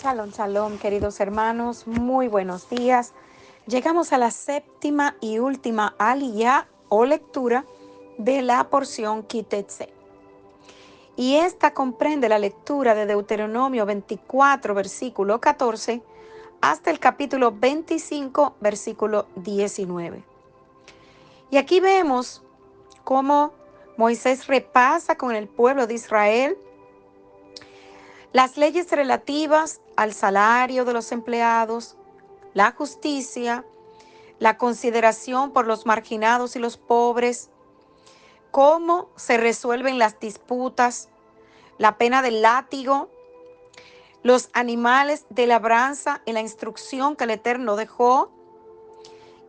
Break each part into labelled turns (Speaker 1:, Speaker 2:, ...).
Speaker 1: Shalom, shalom, queridos hermanos, muy buenos días. Llegamos a la séptima y última aliyá o lectura de la porción Kitetse. Y esta comprende la lectura de Deuteronomio 24, versículo 14, hasta el capítulo 25, versículo 19. Y aquí vemos cómo Moisés repasa con el pueblo de Israel las leyes relativas al salario de los empleados, la justicia, la consideración por los marginados y los pobres, cómo se resuelven las disputas, la pena del látigo, los animales de labranza y la instrucción que el Eterno dejó,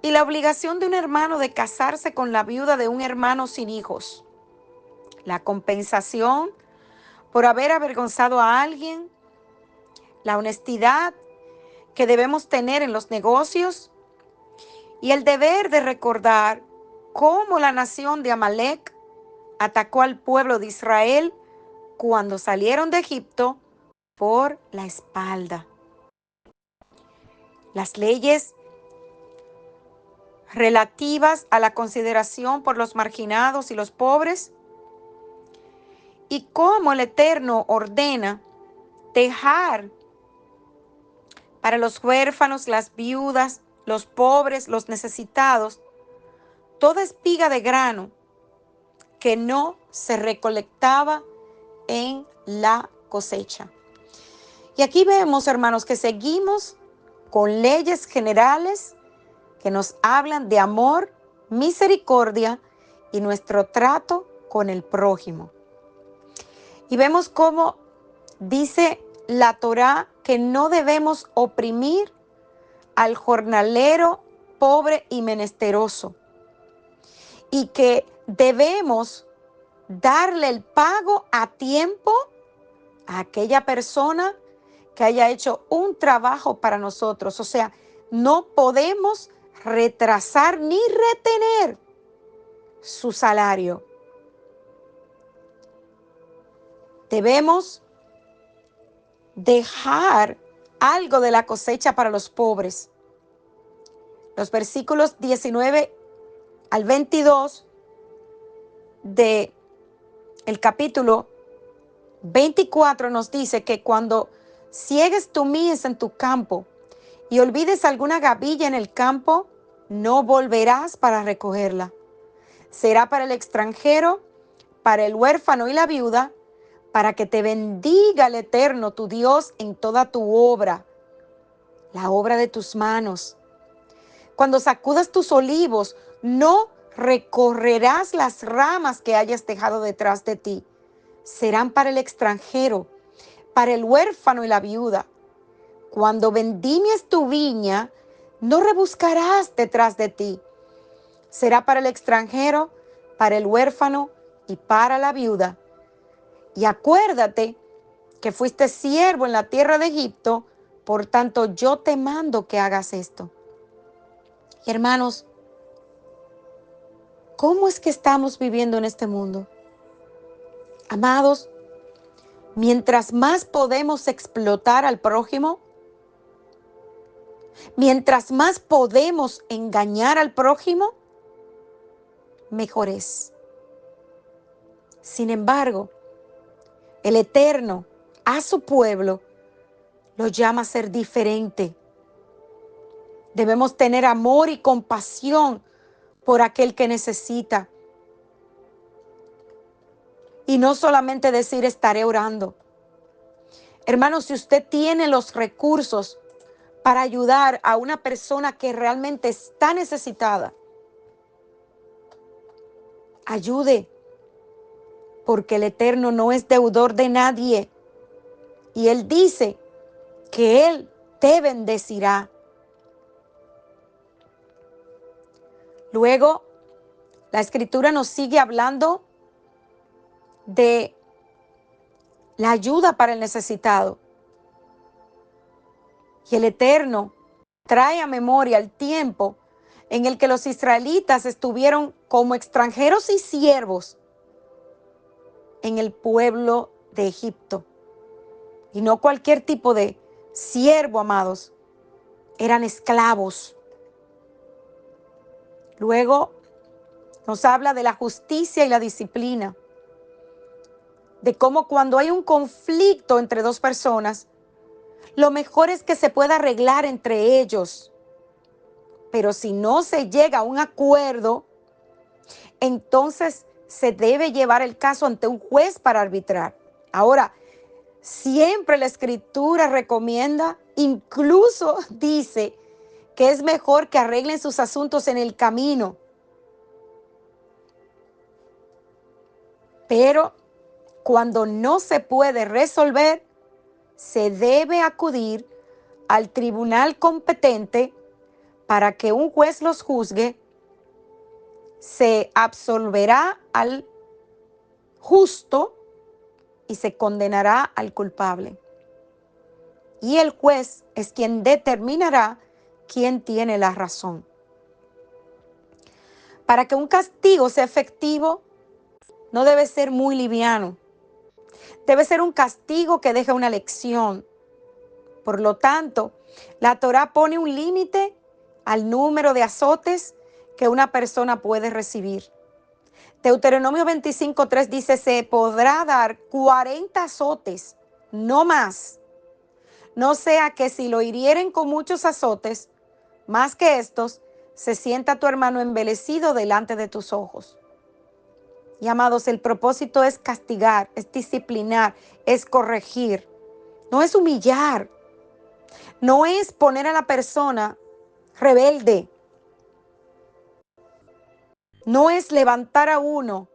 Speaker 1: y la obligación de un hermano de casarse con la viuda de un hermano sin hijos, la compensación por haber avergonzado a alguien, la honestidad que debemos tener en los negocios y el deber de recordar cómo la nación de Amalek atacó al pueblo de Israel cuando salieron de Egipto por la espalda. Las leyes relativas a la consideración por los marginados y los pobres y cómo el Eterno ordena dejar para los huérfanos, las viudas, los pobres, los necesitados, toda espiga de grano que no se recolectaba en la cosecha. Y aquí vemos, hermanos, que seguimos con leyes generales que nos hablan de amor, misericordia y nuestro trato con el prójimo. Y vemos cómo dice la Torá que no debemos oprimir al jornalero pobre y menesteroso y que debemos darle el pago a tiempo a aquella persona que haya hecho un trabajo para nosotros. O sea, no podemos retrasar ni retener su salario. Debemos dejar algo de la cosecha para los pobres. Los versículos 19 al 22 de el capítulo 24 nos dice que cuando ciegues tu mies en tu campo y olvides alguna gavilla en el campo, no volverás para recogerla. Será para el extranjero, para el huérfano y la viuda, para que te bendiga el Eterno, tu Dios, en toda tu obra, la obra de tus manos. Cuando sacudas tus olivos, no recorrerás las ramas que hayas dejado detrás de ti. Serán para el extranjero, para el huérfano y la viuda. Cuando vendimias tu viña, no rebuscarás detrás de ti. Será para el extranjero, para el huérfano y para la viuda. Y acuérdate que fuiste siervo en la tierra de Egipto, por tanto yo te mando que hagas esto. Y hermanos, ¿cómo es que estamos viviendo en este mundo? Amados, mientras más podemos explotar al prójimo, mientras más podemos engañar al prójimo, mejor es. Sin embargo, el Eterno a su pueblo lo llama a ser diferente. Debemos tener amor y compasión por aquel que necesita. Y no solamente decir estaré orando. Hermanos, si usted tiene los recursos para ayudar a una persona que realmente está necesitada, ayude, porque el Eterno no es deudor de nadie. Y Él dice que Él te bendecirá. Luego, la Escritura nos sigue hablando de la ayuda para el necesitado. Y el Eterno trae a memoria el tiempo en el que los israelitas estuvieron como extranjeros y siervos en el pueblo de Egipto. Y no cualquier tipo de siervo, amados, eran esclavos. Luego nos habla de la justicia y la disciplina, de cómo cuando hay un conflicto entre dos personas, lo mejor es que se pueda arreglar entre ellos. Pero si no se llega a un acuerdo, entonces se debe llevar el caso ante un juez para arbitrar. Ahora, siempre la Escritura recomienda, incluso dice que es mejor que arreglen sus asuntos en el camino. Pero cuando no se puede resolver, se debe acudir al tribunal competente para que un juez los juzgue. Se absolverá al justo y se condenará al culpable. Y el juez es quien determinará quién tiene la razón. Para que un castigo sea efectivo, no debe ser muy liviano. Debe ser un castigo que deje una lección. Por lo tanto, la Torá pone un límite al número de azotes que una persona puede recibir. Deuteronomio 25:3 dice, se podrá dar 40 azotes, no más. No sea que si lo hirieren con muchos azotes, más que estos, se sienta tu hermano envilecido delante de tus ojos. Y amados, el propósito es castigar, es disciplinar, es corregir. No es humillar. No es poner a la persona rebelde. No es levantar a uno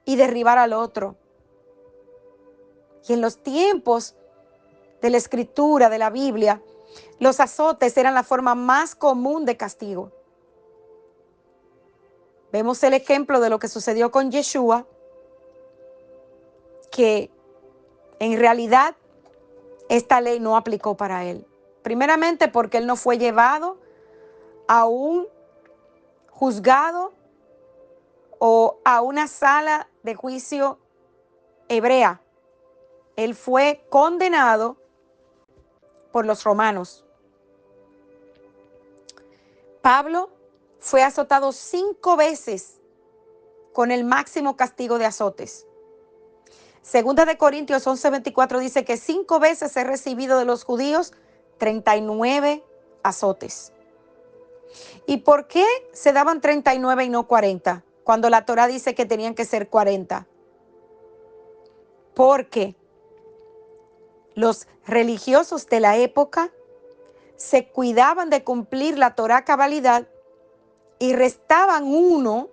Speaker 1: y derribar al otro. Y en los tiempos de la Escritura, de la Biblia, los azotes eran la forma más común de castigo. Vemos el ejemplo de lo que sucedió con Yeshua, que en realidad esta ley no aplicó para él. Primeramente porque él no fue llevado a un juzgado o a una sala de juicio hebrea. Él fue condenado por los romanos. Pablo fue azotado 5 veces con el máximo castigo de azotes. Segunda de Corintios 11:24 dice que 5 veces he recibido de los judíos 39 azotes. ¿Y por qué se daban 39 y no 40? Cuando la Torá dice que tenían que ser 40. Porque los religiosos de la época se cuidaban de cumplir la Torá a cabalidad y restaban un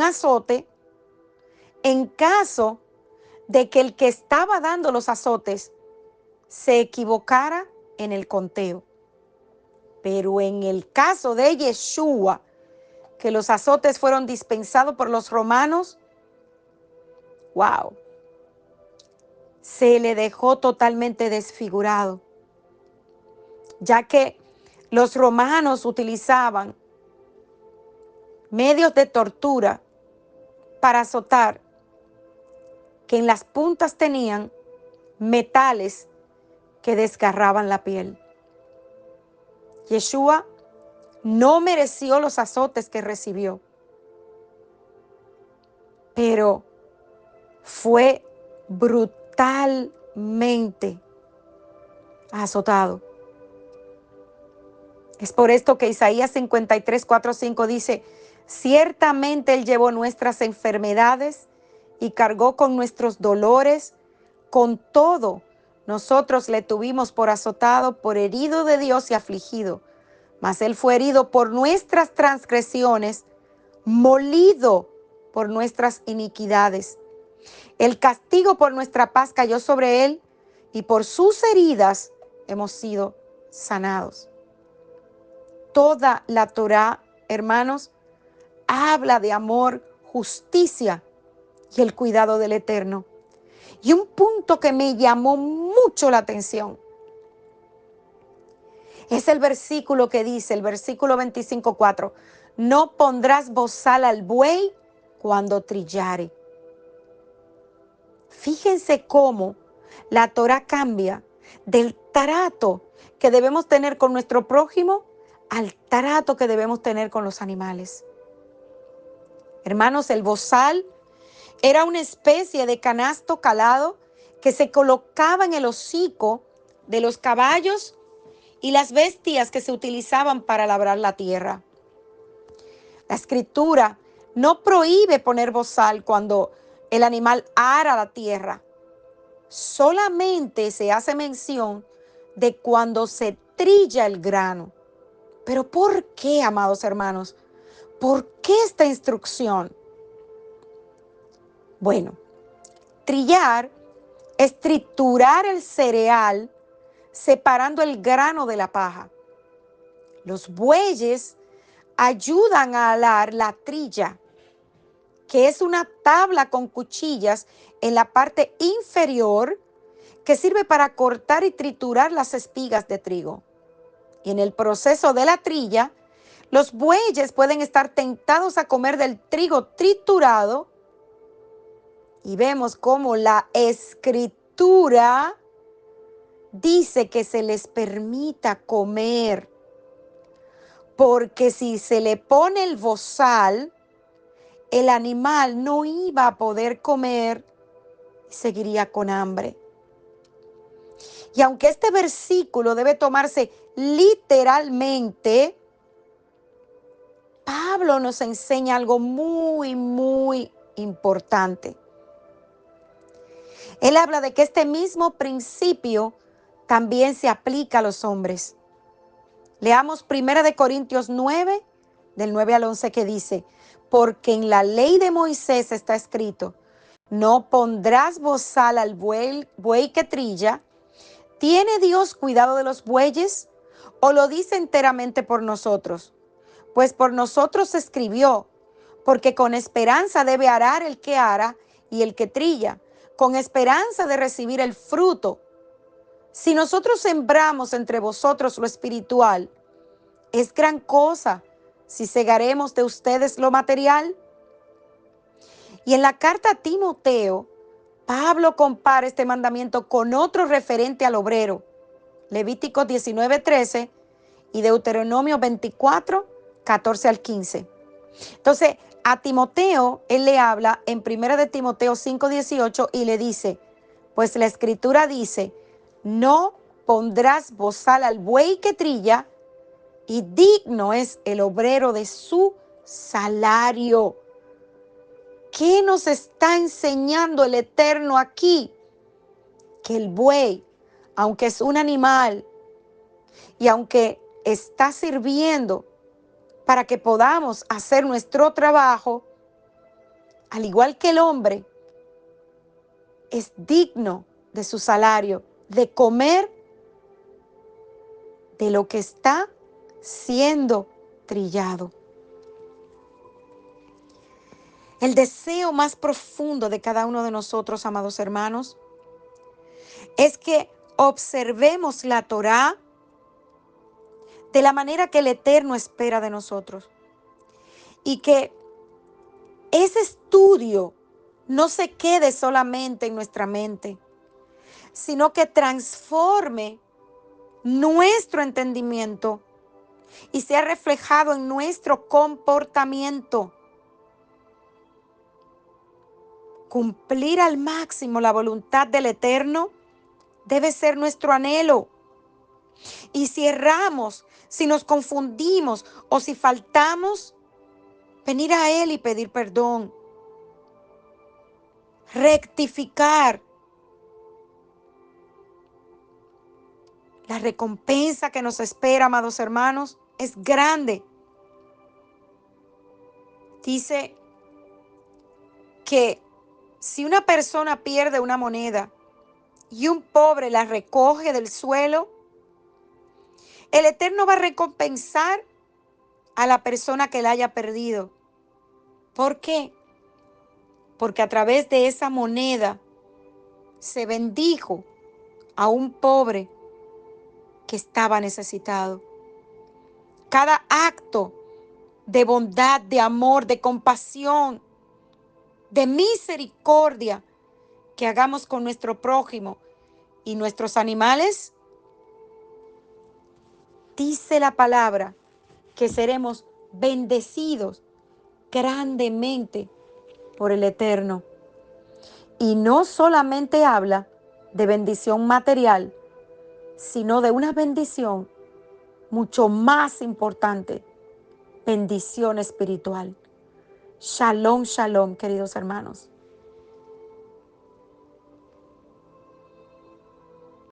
Speaker 1: azote, en caso de que el que estaba dando los azotes se equivocara en el conteo. Pero en el caso de Yeshua, que los azotes fueron dispensados por los romanos, wow, se le dejó totalmente desfigurado, ya que los romanos utilizaban medios de tortura para azotar, que en las puntas tenían metales que desgarraban la piel. Yeshua no mereció los azotes que recibió, pero fue brutalmente azotado. Es por esto que Isaías 53:4-5 dice, ciertamente Él llevó nuestras enfermedades y cargó con nuestros dolores. Con todo, nosotros le tuvimos por azotado, por herido de Dios y afligido. Mas Él fue herido por nuestras transgresiones, molido por nuestras iniquidades. El castigo por nuestra paz cayó sobre Él, y por sus heridas hemos sido sanados. Toda la Torá, hermanos, habla de amor, justicia y el cuidado del Eterno. Y un punto que me llamó mucho la atención es el versículo que dice, el versículo 25:4, no pondrás bozal al buey cuando trillare. Fíjense cómo la Torá cambia del trato que debemos tener con nuestro prójimo al trato que debemos tener con los animales. Hermanos, el bozal era una especie de canasto calado que se colocaba en el hocico de los caballos y las bestias que se utilizaban para labrar la tierra. La escritura no prohíbe poner bozal cuando el animal ara la tierra. Solamente se hace mención de cuando se trilla el grano. Pero ¿por qué, amados hermanos? ¿Por qué esta instrucción? Bueno, trillar es triturar el cereal separando el grano de la paja. Los bueyes ayudan a alar la trilla, que es una tabla con cuchillas en la parte inferior que sirve para cortar y triturar las espigas de trigo. Y en el proceso de la trilla, los bueyes pueden estar tentados a comer del trigo triturado y vemos cómo la escritura dice que se les permita comer, porque si se le pone el bozal, el animal no iba a poder comer y seguiría con hambre. Y aunque este versículo debe tomarse literalmente, Pablo nos enseña algo muy importante. Él habla de que este mismo principio también se aplica a los hombres. Leamos 1 Corintios 9, del 9 al 11, que dice: porque en la ley de Moisés está escrito, no pondrás bozal al buey que trilla. ¿Tiene Dios cuidado de los bueyes? ¿O lo dice enteramente por nosotros? Pues por nosotros se escribió, porque con esperanza debe arar el que ara y el que trilla, con esperanza de recibir el fruto. Si nosotros sembramos entre vosotros lo espiritual, es gran cosa si segaremos de ustedes lo material. Y en la carta a Timoteo, Pablo compara este mandamiento con otro referente al obrero, Levítico 19:13 y Deuteronomio 24, 14 al 15. Entonces, a Timoteo, él le habla en 1 de Timoteo 5:18 y le dice, pues la escritura dice, no pondrás bozal al buey que trilla, y digno es el obrero de su salario. ¿Qué nos está enseñando el Eterno aquí? Que el buey, aunque es un animal y aunque está sirviendo para que podamos hacer nuestro trabajo, al igual que el hombre, es digno de su salario, de comer de lo que está siendo trillado. El deseo más profundo de cada uno de nosotros, amados hermanos, es que observemos la Torá de la manera que el Eterno espera de nosotros. Y que ese estudio no se quede solamente en nuestra mente, sino que transforme nuestro entendimiento y sea reflejado en nuestro comportamiento. Cumplir al máximo la voluntad del Eterno debe ser nuestro anhelo. Y si erramos, si nos confundimos o si faltamos, venir a Él y pedir perdón. Rectificar. La recompensa que nos espera, amados hermanos, es grande. Dice que si una persona pierde una moneda y un pobre la recoge del suelo, el Eterno va a recompensar a la persona que la haya perdido. ¿Por qué? Porque a través de esa moneda se bendijo a un pobre que estaba necesitado. Cada acto de bondad, de amor, de compasión, de misericordia que hagamos con nuestro prójimo y nuestros animales, dice la palabra que seremos bendecidos grandemente por el Eterno. Y no solamente habla de bendición material, sino de una bendición mucho más importante, bendición espiritual. Shalom, shalom, queridos hermanos.